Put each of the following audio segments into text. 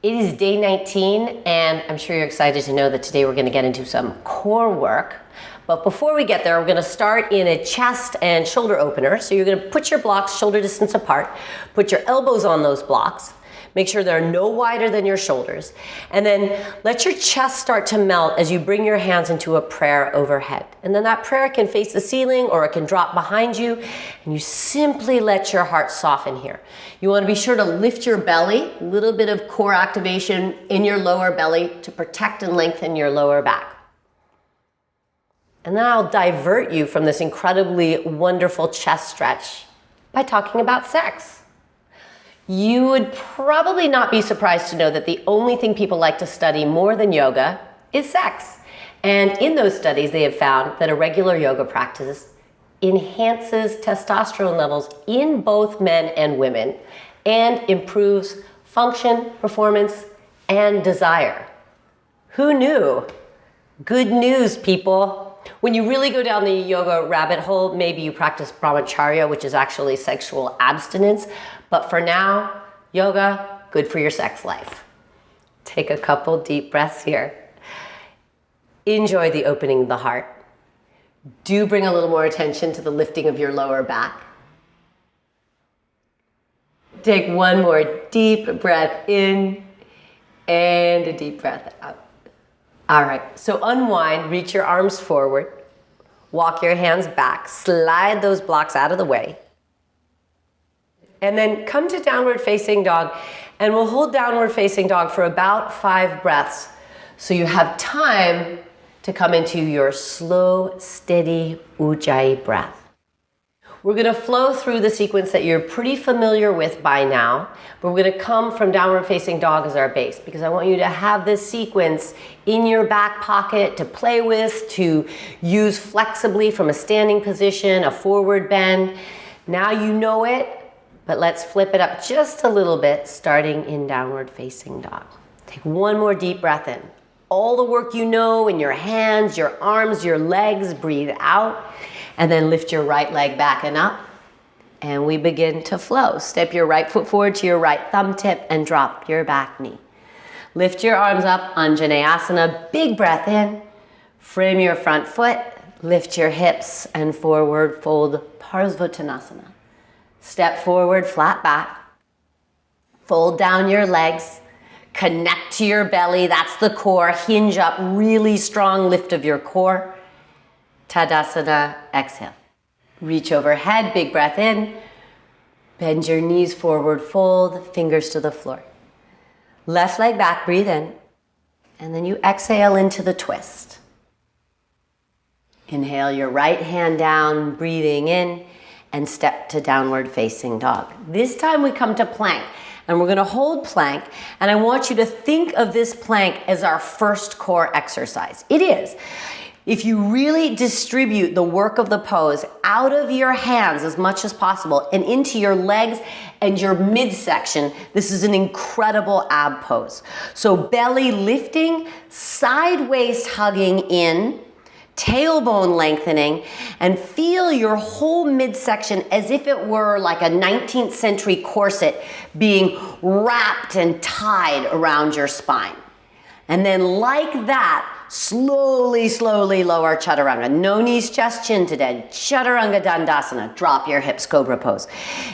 It is day 19, and I'm sure you're excited to know that today we're going to get into some core work. But before we get there, we're going to start in a chest and shoulder opener. So you're going to put your blocks shoulder distance apart, put your elbows on those blocks, make sure they're no wider than your shoulders, and then let your chest start to melt as you bring your hands into a prayer overhead. And then that prayer can face the ceiling or it can drop behind you, and you simply let your heart soften here. You want to be sure to lift your belly, a little bit of core activation in your lower belly to protect and lengthen your lower back. And then I'll divert you from this incredibly wonderful chest stretch by talking about sex. You would probably not be surprised to know that the only thing people like to study more than yoga is sex. And in those studies, they have found that a regular yoga practice enhances testosterone levels in both men and women and improves function, performance, and desire. Who knew? Good news, people. When you really go down the yoga rabbit hole, maybe you practice brahmacharya, which is actually sexual abstinence. But for now, yoga, good for your sex life. Take a couple deep breaths here. Enjoy the opening of the heart. Do bring a little more attention to the lifting of your lower back. Take one more deep breath in and a deep breath out. All right, so unwind, reach your arms forward, walk your hands back, slide those blocks out of the way, and then come to downward facing dog, and we'll hold downward facing dog for about 5 breaths, so you have time to come into your slow, steady Ujjayi breath. We're gonna flow through the sequence that you're pretty familiar with by now, but we're gonna come from downward facing dog as our base because I want you to have this sequence in your back pocket to play with, to use flexibly from a standing position, a forward bend. Now you know it, but let's flip it up just a little bit, starting in downward facing dog. Take one more deep breath in. All the work you know in your hands, your arms, your legs, breathe out. And then lift your right leg back and up. And we begin to flow. Step your right foot forward to your right thumb tip and drop your back knee. Lift your arms up, Anjaneyasana, big breath in. Frame your front foot, lift your hips and forward fold Parsvottanasana. Step forward, flat back. Fold down your legs. Connect to your belly, that's the core. Hinge up, really strong lift of your core. Tadasana, exhale. Reach overhead, big breath in. Bend your knees forward, fold, fingers to the floor. Left leg back, breathe in. And then you exhale into the twist. Inhale your right hand down, breathing in, and step to downward facing dog. This time we come to plank. And we're gonna hold plank, and I want you to think of this plank as our first core exercise. It is. If you really distribute the work of the pose out of your hands as much as possible and into your legs and your midsection, this is an incredible ab pose. So belly lifting, side waist hugging in, tailbone lengthening, and feel your whole midsection as if it were like a 19th century corset being wrapped and tied around your spine. And then like that, slowly, slowly lower chaturanga. No knees, chest, chin today. Chaturanga Dandasana. Drop your hips, cobra pose.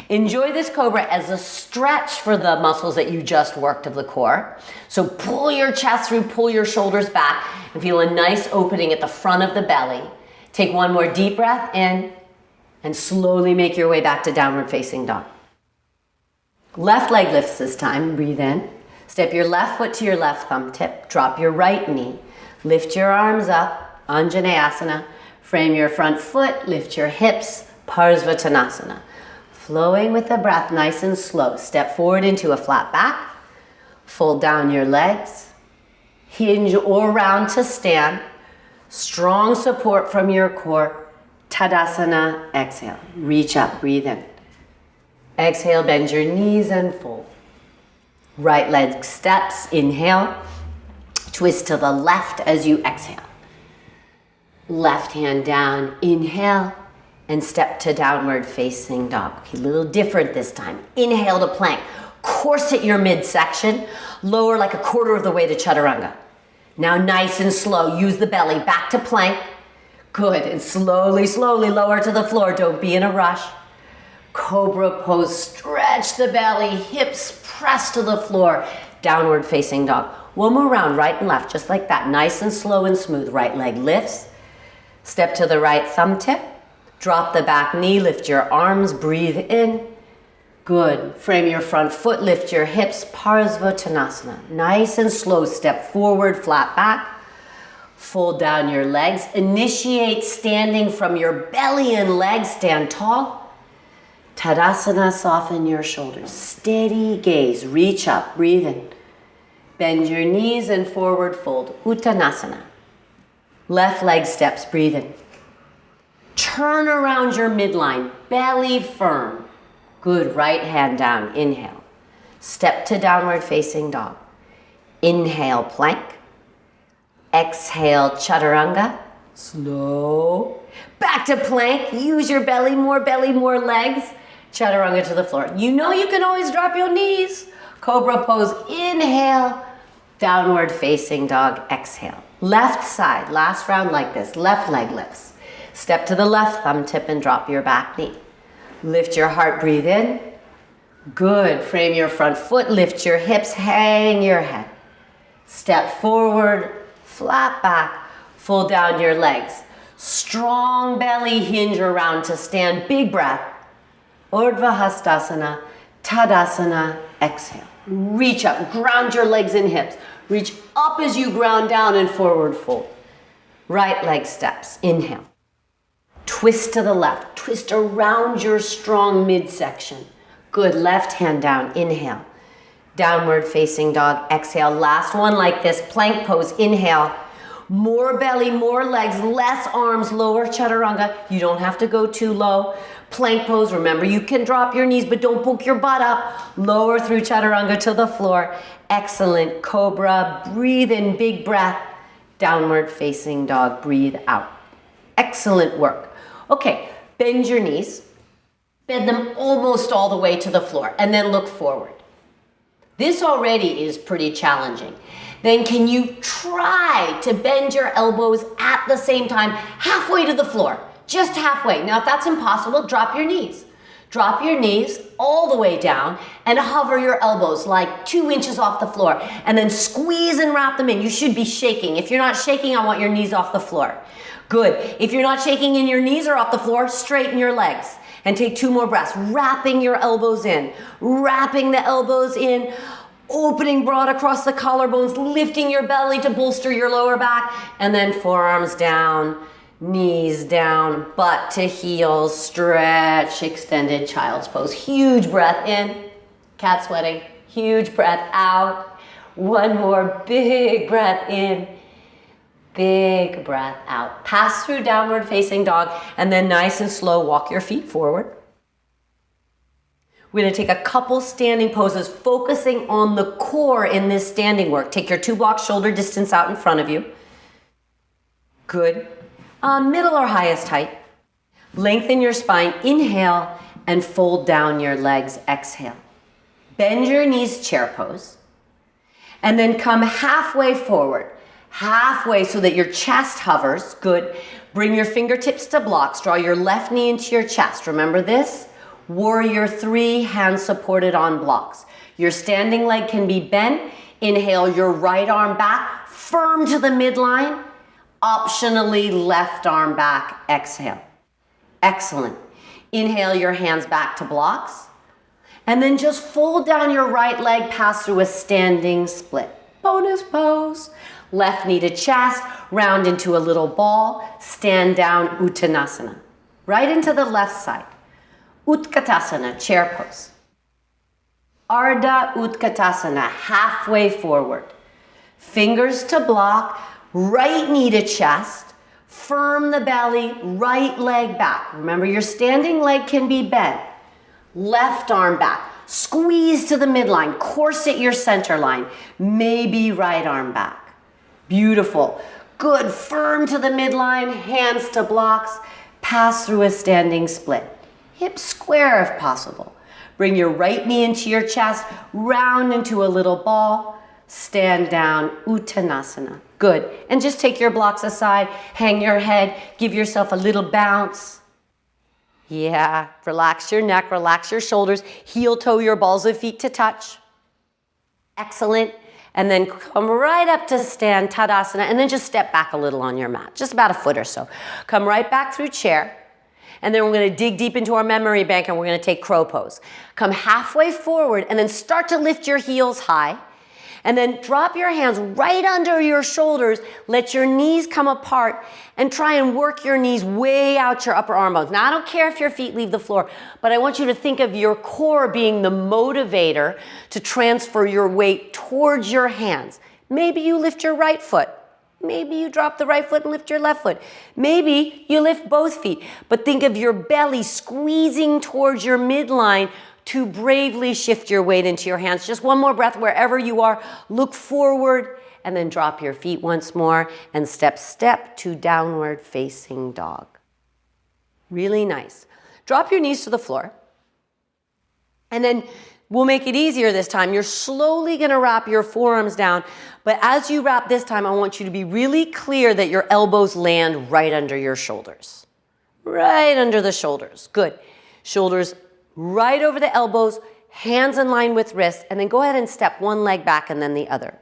Enjoy this cobra as a stretch for the muscles that you just worked of the core. So pull your chest through, pull your shoulders back, and feel a nice opening at the front of the belly. Take one more deep breath in, and slowly make your way back to downward facing dog. Left leg lifts this time. Breathe in. Step your left foot to your left thumb tip. Drop your right knee. Lift your arms up, Anjaneyasana. Frame your front foot, lift your hips, Parsvottanasana. Flowing with the breath, nice and slow. Step forward into a flat back. Fold down your legs. Hinge or round to stand. Strong support from your core. Tadasana, exhale. Reach up, breathe in. Exhale, bend your knees and fold. Right leg steps, inhale. Twist to the left as you exhale. Left hand down, inhale, and step to downward facing dog. Okay, a little different this time. Inhale to plank. corset your midsection, lower like a quarter of the way to chaturanga. Now nice and slow, use the belly back to plank. Good, and slowly, slowly lower to the floor. Don't be in a rush. Cobra pose, stretch the belly, hips press to the floor. Downward facing dog. One more round, right and left, just like that. Nice and slow and smooth. Right leg lifts. Step to the right thumb tip. Drop the back knee, lift your arms, breathe in. Good. Frame your front foot, lift your hips, Parsvottanasana. Nice and slow, step forward, flat back. Fold down your legs. Initiate standing from your belly and legs, stand tall. Tadasana, soften your shoulders. Steady gaze, reach up, breathe in. Bend your knees and forward fold, Uttanasana. Left leg steps, breathe in. Turn around your midline, belly firm. Good, right hand down, inhale. Step to downward facing dog. Inhale, plank. Exhale, chaturanga. Slow. Back to plank, use your belly, more legs. Chaturanga to the floor. You know you can always drop your knees. Cobra pose, inhale. Downward facing dog, exhale. Left side, last round like this. Left leg lifts. Step to the left thumb tip and drop your back knee. Lift your heart, breathe in. Good, frame your front foot, lift your hips, hang your head. Step forward, flat back, fold down your legs. Strong belly hinge around to stand, big breath. Urdhva Hastasana, Tadasana, exhale. Reach up, ground your legs and hips. Reach up as you ground down and forward fold. Right leg steps, inhale. Twist to the left, twist around your strong midsection. Good, left hand down, inhale. Downward facing dog, exhale. Last one like this, plank pose, inhale. More belly, more legs, less arms, lower chaturanga. You don't have to go too low. Plank pose, remember you can drop your knees, but don't poke your butt up. Lower through chaturanga to the floor. Excellent, cobra, breathe in, big breath. Downward facing dog, breathe out. Excellent work. Okay, bend your knees. Bend them almost all the way to the floor, and then look forward. This already is pretty challenging. Then can you try to bend your elbows at the same time, halfway to the floor, just halfway. Now if that's impossible, drop your knees. Drop your knees all the way down and hover your elbows like 2 inches off the floor, and then squeeze and wrap them in. You should be shaking. If you're not shaking, I want your knees off the floor. Good. If you're not shaking and your knees are off the floor, straighten your legs and take 2 more breaths, wrapping your elbows in, wrapping the elbows in, opening broad across the collarbones, lifting your belly to bolster your lower back, and then forearms down, knees down, butt to heels, stretch, extended child's pose. Huge breath in, cat sweating, huge breath out. One more big breath in, big breath out. Pass through downward facing dog, and then nice and slow, walk your feet forward. We're going to take a couple standing poses, focusing on the core in this standing work. Take your 2 blocks shoulder distance out in front of you. Good. Middle or highest height. Lengthen your spine, inhale, and fold down your legs, exhale. Bend your knees, chair pose. And then come halfway forward. Halfway so that your chest hovers. Good. Bring your fingertips to blocks. Draw your left knee into your chest. Remember this? Warrior 3, hands supported on blocks. Your standing leg can be bent. Inhale your right arm back, firm to the midline. Optionally, left arm back, exhale. Excellent. Inhale your hands back to blocks. And then just fold down your right leg, pass through a standing split. Bonus pose. Left knee to chest, round into a little ball, stand down, Uttanasana. Right into the left side. Utkatasana, chair pose. Ardha Utkatasana, halfway forward. Fingers to block, right knee to chest, firm the belly, right leg back. Remember your standing leg can be bent. Left arm back, squeeze to the midline, corset your center line, maybe right arm back. Beautiful. Good, firm to the midline, hands to blocks, pass through a standing split. Hips square if possible. Bring your right knee into your chest, round into a little ball, stand down, Uttanasana. Good. And just take your blocks aside, hang your head, give yourself a little bounce. Yeah, relax your neck, relax your shoulders, heel toe your balls of feet to touch. Excellent. And then come right up to stand, Tadasana, and then just step back a little on your mat, just about a foot or so. Come right back through chair. And then we're going to dig deep into our memory bank and we're going to take crow pose. Come halfway forward and then start to lift your heels high. And then drop your hands right under your shoulders. Let your knees come apart and try and work your knees way out your upper arm bones. Now, I don't care if your feet leave the floor, but I want you to think of your core being the motivator to transfer your weight towards your hands. Maybe you lift your right foot. Maybe you drop the right foot and lift your left foot. Maybe you lift both feet, but think of your belly squeezing towards your midline to bravely shift your weight into your hands. Just one more breath wherever you are. Look forward and then drop your feet once more and step to downward facing dog. Really nice. Drop your knees to the floor. And then we'll make it easier this time. You're slowly going to wrap your forearms down. But as you wrap this time, I want you to be really clear that your elbows land right under your shoulders. Right under the shoulders. Good. Shoulders right over the elbows, hands in line with wrists, and then go ahead and step one leg back and then the other.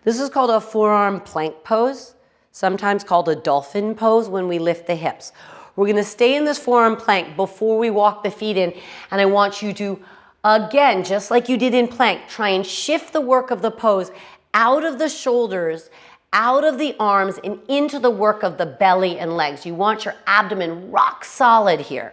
This is called a forearm plank pose, sometimes called a dolphin pose when we lift the hips. We're going to stay in this forearm plank before we walk the feet in, and I want you to, again, just like you did in plank, try and shift the work of the pose out of the shoulders, out of the arms, and into the work of the belly and legs. You want your abdomen rock solid here.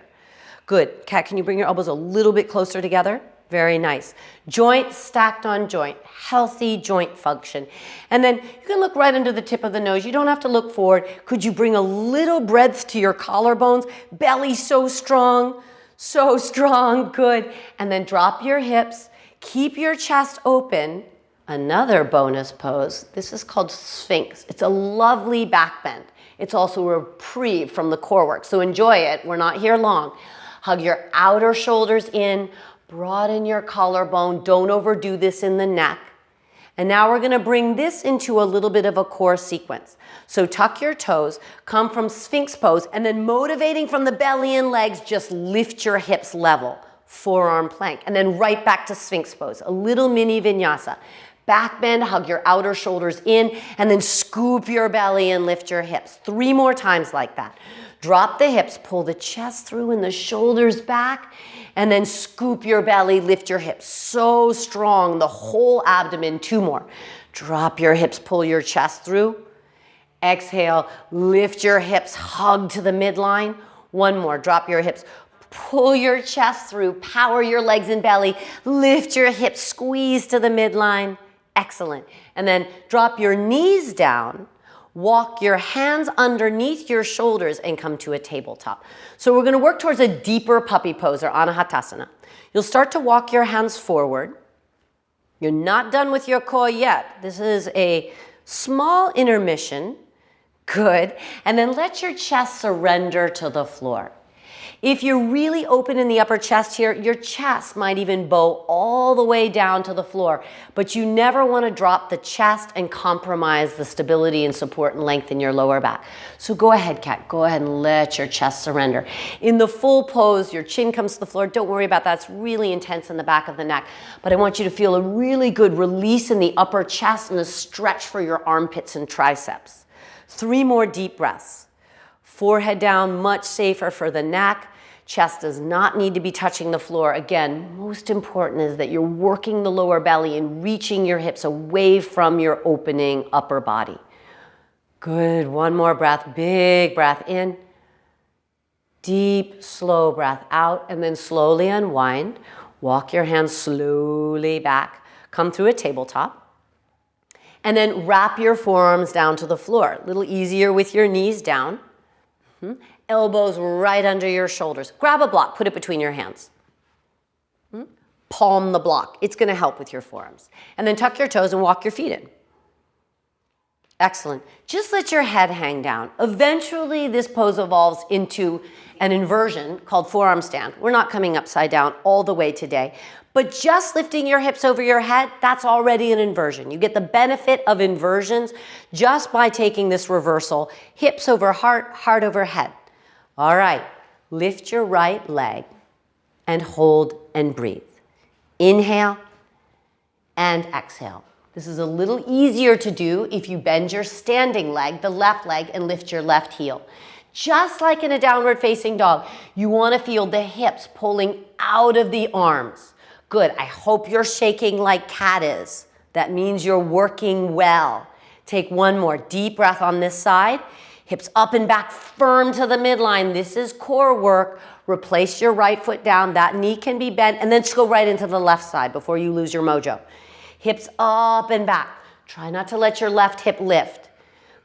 Good. Kat, can you bring your elbows a little bit closer together? Very nice. Joint stacked on joint. Healthy joint function. And then you can look right under the tip of the nose. You don't have to look forward. Could you bring a little breadth to your collarbones? Belly so strong. So strong. Good. And then drop your hips. Keep your chest open. Another bonus pose. This is called Sphinx. It's a lovely back bend. It's also a reprieve from the core work. So enjoy it. We're not here long. Hug your outer shoulders in, broaden your collarbone. Don't overdo this in the neck. And now we're going to bring this into a little bit of a core sequence. So tuck your toes, come from Sphinx pose, and then motivating from the belly and legs, just lift your hips level. Forearm plank. And then right back to Sphinx pose. A little mini vinyasa. Back bend, hug your outer shoulders in, and then scoop your belly and lift your hips. 3 more times like that. Drop the hips, pull the chest through and the shoulders back, and then scoop your belly, lift your hips. So strong, the whole abdomen. 2 more. Drop your hips, pull your chest through. Exhale, lift your hips, hug to the midline. 1 more. Drop your hips, pull your chest through, power your legs and belly, lift your hips, squeeze to the midline. Excellent. And then drop your knees down. Walk your hands underneath your shoulders and come to a tabletop. So we're going to work towards a deeper puppy pose or anahatasana. You'll start to walk your hands forward. You're not done with your core yet. This is a small intermission. Good. And then let your chest surrender to the floor. If you're really open in the upper chest here, your chest might even bow all the way down to the floor, but you never want to drop the chest and compromise the stability and support and length in your lower back. So go ahead, Kat. Go ahead and let your chest surrender. In the full pose, your chin comes to the floor. Don't worry about that. It's really intense in the back of the neck, but I want you to feel a really good release in the upper chest and a stretch for your armpits and triceps. 3 more deep breaths. Forehead down, much safer for the neck. Chest does not need to be touching the floor. Again, most important is that you're working the lower belly and reaching your hips away from your opening upper body. Good. 1 more breath. Big breath in. Deep, slow breath out. And then slowly unwind. Walk your hands slowly back. Come through a tabletop. And then wrap your forearms down to the floor. A little easier with your knees down. Elbows right under your shoulders. Grab a block, put it between your hands. Palm the block. It's going to help with your forearms. And then tuck your toes and walk your feet in. Excellent. Just let your head hang down. Eventually, this pose evolves into an inversion called forearm stand. We're not coming upside down all the way today, but just lifting your hips over your head, that's already an inversion. You get the benefit of inversions just by taking this reversal, hips over heart, heart over head. All right, lift your right leg and hold and breathe. Inhale and exhale. This is a little easier to do if you bend your standing leg, the left leg, and lift your left heel. Just like in a downward facing dog, you want to feel the hips pulling out of the arms. Good. I hope you're shaking like cat is. That means you're working well. Take one more deep breath on this side. Hips up and back, firm to the midline. This is core work. Replace your right foot down. That knee can be bent, and then just go right into the left side before you lose your mojo. Hips up and back. Try not to let your left hip lift.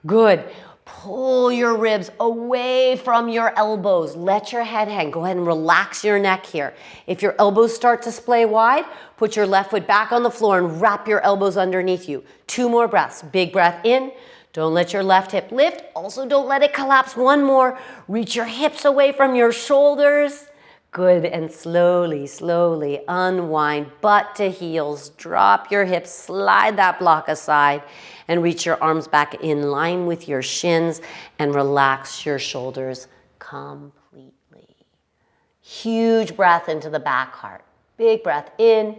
Good. Pull your ribs away from your elbows. Let your head hang. Go ahead and relax your neck here. If your elbows start to splay wide, put your left foot back on the floor and wrap your elbows underneath you. 2 more breaths. Big breath in. Don't let your left hip lift. Also, don't let it collapse. 1 more. Reach your hips away from your shoulders. Good, and slowly, slowly unwind, butt to heels. Drop your hips, slide that block aside, and reach your arms back in line with your shins and relax your shoulders completely. Huge breath into the back heart. Big breath in,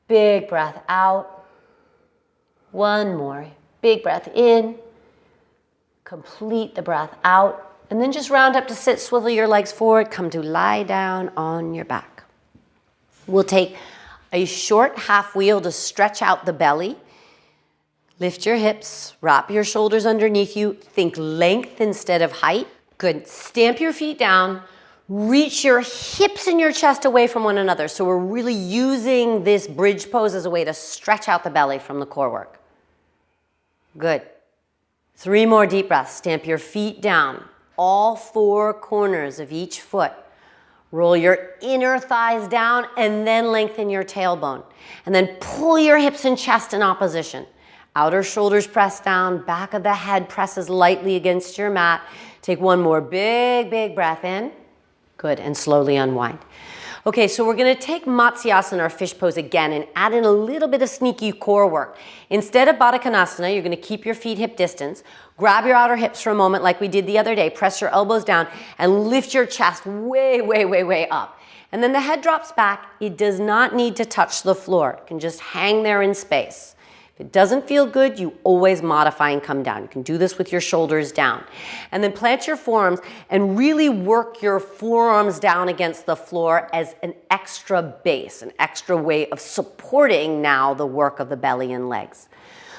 big breath out. 1 more. Big breath in, complete the breath out. And then just round up to sit, swivel your legs forward, come to lie down on your back. We'll take a short half wheel to stretch out the belly. Lift your hips, wrap your shoulders underneath you. Think length instead of height. Good. Stamp your feet down. Reach your hips and your chest away from one another. So we're really using this bridge pose as a way to stretch out the belly from the core work. Good. 3 more deep breaths. Stamp your feet down. All 4 corners of each foot. Roll your inner thighs down and then lengthen your tailbone. And then pull your hips and chest in opposition. Outer shoulders press down, back of the head presses lightly against your mat. Take 1 more big, big breath in. Good, and slowly unwind. Okay, so we're gonna take Matsyasana, or fish pose again, and add in a little bit of sneaky core work. Instead of Baddha Konasana, you're gonna keep your feet hip distance, grab your outer hips for a moment like we did the other day, press your elbows down, and lift your chest way, way, way, way up. And then the head drops back. It does not need to touch the floor. It can just hang there in space. If it doesn't feel good, you always modify and come down. You can do this with your shoulders down. And then plant your forearms and really work your forearms down against the floor as an extra base, an extra way of supporting now the work of the belly and legs.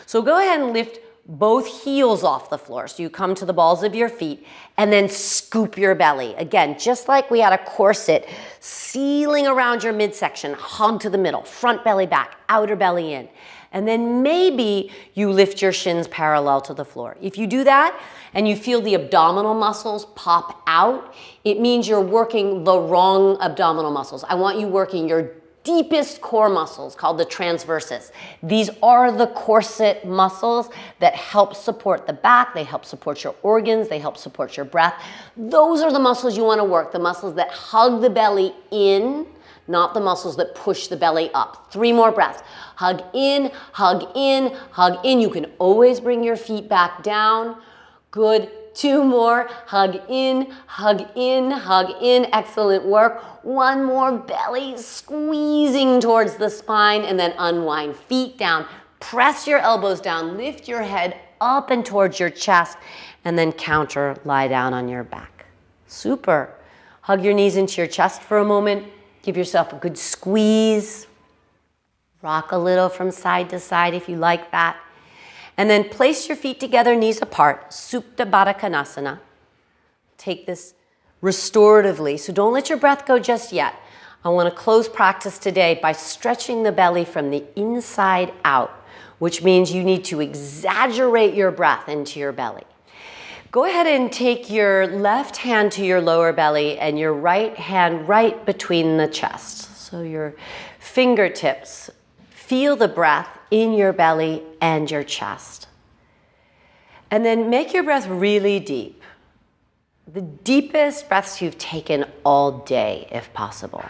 So go ahead and lift both heels off the floor. So you come to the balls of your feet and then scoop your belly. Again, just like we had a corset sealing around your midsection, hug to the middle, front belly back, outer belly in. And then maybe you lift your shins parallel to the floor. If you do that and you feel the abdominal muscles pop out, it means you're working the wrong abdominal muscles. I want you working your deepest core muscles called the transversus. These are the corset muscles that help support the back, they help support your organs, they help support your breath. Those are the muscles you want to work, the muscles that hug the belly in, not the muscles that push the belly up. 3 more breaths. Hug in, hug in, hug in. You can always bring your feet back down. Good. 2 more. Hug in, hug in, hug in. Excellent work. 1 more. Belly squeezing towards the spine, and then unwind. Feet down. Press your elbows down. Lift your head up and towards your chest, and then counter, lie down on your back. Super. Hug your knees into your chest for a moment. Give yourself a good squeeze. Rock a little from side to side if you like that. And then place your feet together, knees apart, Supta Baddha Konasana. Take this restoratively, so don't let your breath go just yet. I want to close practice today by stretching the belly from the inside out, which means you need to exaggerate your breath into your belly. Go ahead and take your left hand to your lower belly and your right hand right between the chest. So your fingertips, feel the breath in your belly and your chest. And then make your breath really deep. The deepest breaths you've taken all day, if possible.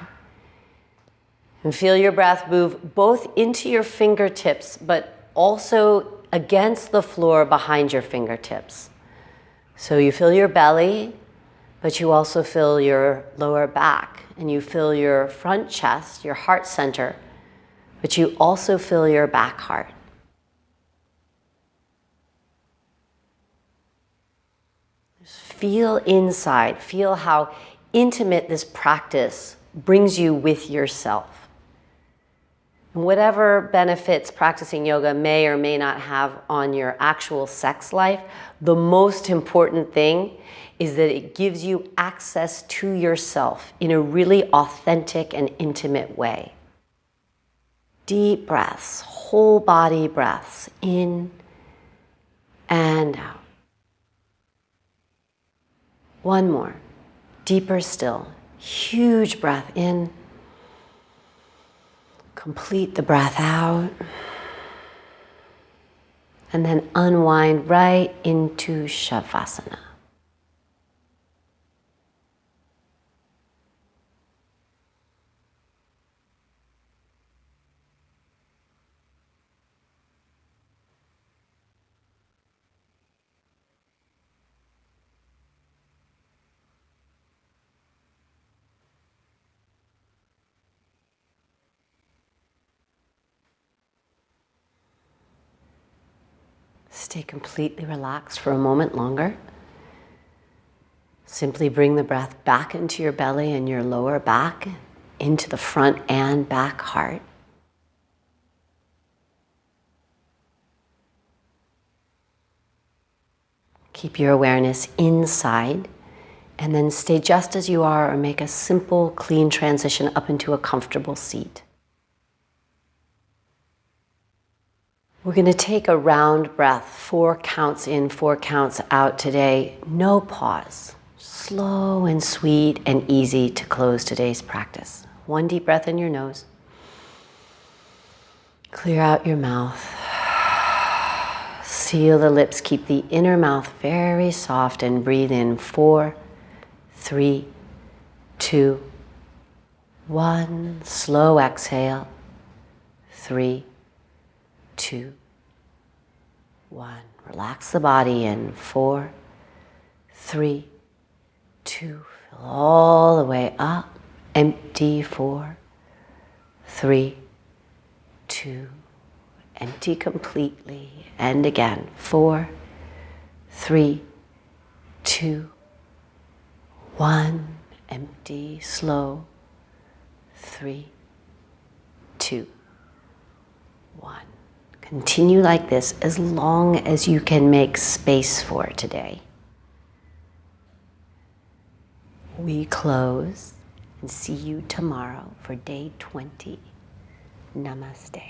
And feel your breath move both into your fingertips, but also against the floor behind your fingertips. So you feel your belly, but you also feel your lower back, and you feel your front chest, your heart center, but you also feel your back heart. Just feel inside, feel how intimate this practice brings you with yourself. Whatever benefits practicing yoga may or may not have on your actual sex life, the most important thing is that it gives you access to yourself in a really authentic and intimate way. Deep breaths, whole body breaths, in and out. One more, deeper still, huge breath in. Complete the breath out, and then unwind right into Shavasana. Stay completely relaxed for a moment longer. Simply bring the breath back into your belly and your lower back, into the front and back heart. Keep your awareness inside, and then stay just as you are, or make a simple, clean transition up into a comfortable seat. We're going to take a round breath, 4 counts in, 4 counts out today. No pause. Slow and sweet and easy to close today's practice. 1 deep breath in your nose. Clear out your mouth. Seal the lips. Keep the inner mouth very soft and breathe in. 4, 3, 2, 1. Slow exhale. 3, 2, 1. Relax the body in 4, 3, 2. Fill all the way up. Empty. 4, 3, 2. Empty completely. And again. 4, 3, 2, 1. Empty. Slow. 3, 2, 1. Continue like this as long as you can make space for today. We close and see you tomorrow for day 20. Namaste.